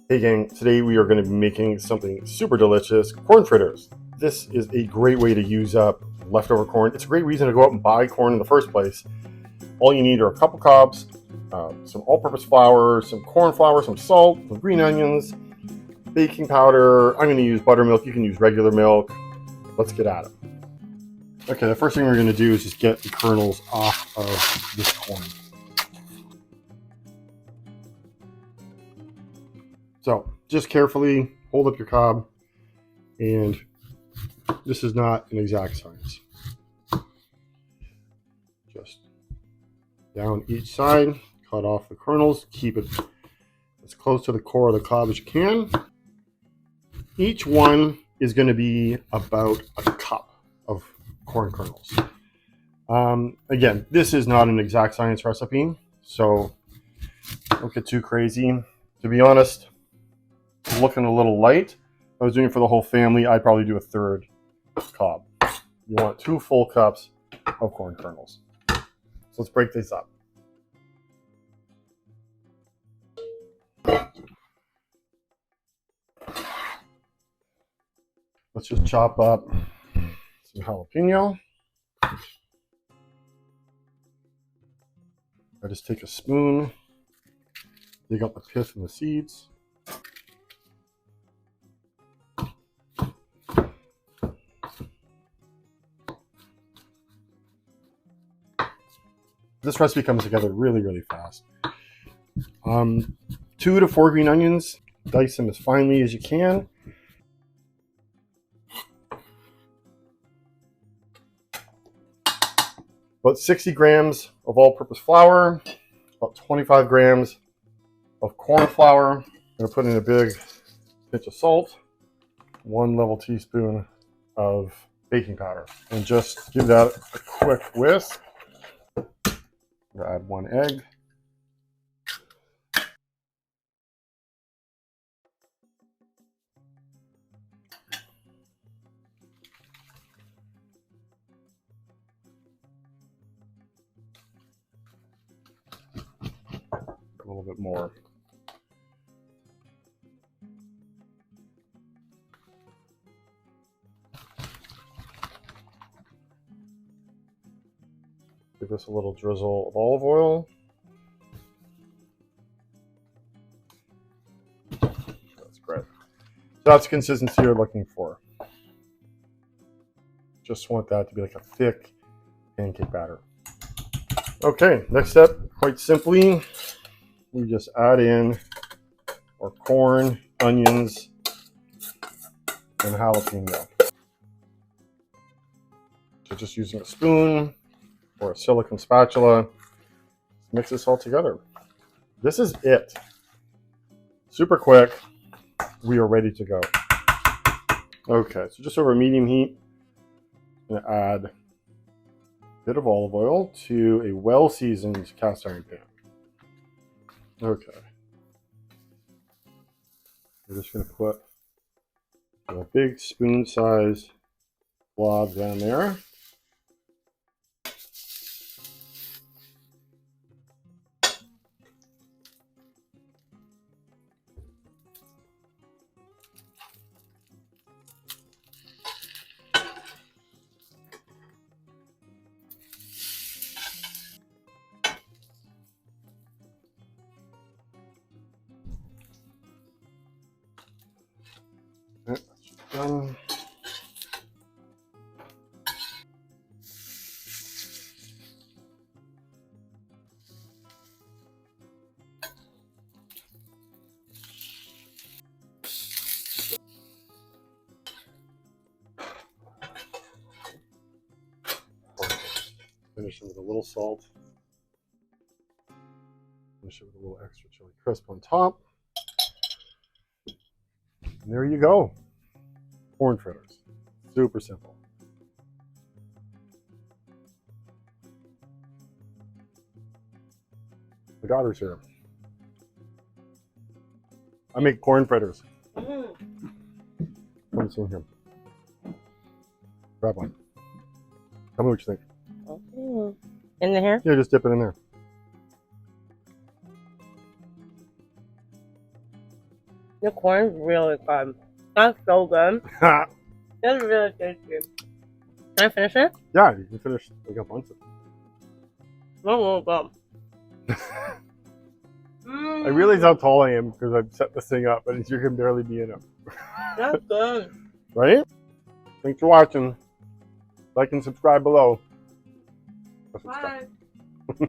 Hey gang, today we are going to be making something super delicious, corn fritters. This is a great way to use up leftover corn. It's a great reason to go out and buy corn in the first place. All you need are a couple cobs, some all-purpose flour, some corn flour, some salt, some green onions, baking powder. I'm going to use buttermilk. You can use regular milk. Let's get at it. Okay, the first thing we're going to do is just get the kernels off of this corn. So just carefully hold up your cob, and this is not an exact science. Just down each side, cut off the kernels, keep it as close to the core of the cob as you can. Each one is going to be about a cup of corn kernels. Again, this is not an exact science recipe, so don't get too crazy. To be honest, looking a little light. If I was doing it for the whole family, I'd probably do a third cob. You want 2 full cups of corn kernels. So let's break this up. Let's just chop up some jalapeño. I just take a spoon, dig out the pith and the seeds. This recipe comes together really, really fast. 2 to 4 green onions, dice them as finely as you can. About 60 grams of all-purpose flour, about 25 grams of corn flour. I'm going to put in a big pinch of salt, 1 level teaspoon of baking powder, and just give that a quick whisk. Add 1 egg. A little bit more. Give this a little drizzle of olive oil. That's great. That's the consistency you're looking for. Just want that to be like a thick pancake batter. Okay, next step, quite simply, we just add in our corn, onions, and jalapeno. So just using a spoon or a silicone spatula, mix this all together. This is it. Super quick. We are ready to go. Okay, so just over medium heat, I'm going to add a bit of olive oil to a well-seasoned cast iron pan. Okay. We're just going to put a big spoon-sized blob down there. That's done. Finish it with a little salt. Finish it with a little extra chili crisp on top. And there you go. Corn fritters. Super simple. My daughter's here. I make corn fritters. Come see him. Grab one. Tell me what you think. Okay. In the hair? Yeah, just dip it in there. The corn's really good. That's so good. That's really tasty. Can I finish it? Yeah, you can finish like a bunch of it. That's really good. I realize how tall I am because I've set this thing up, but you can barely be in it. That's good. Right? Thanks for watching. Like and subscribe below. Bye.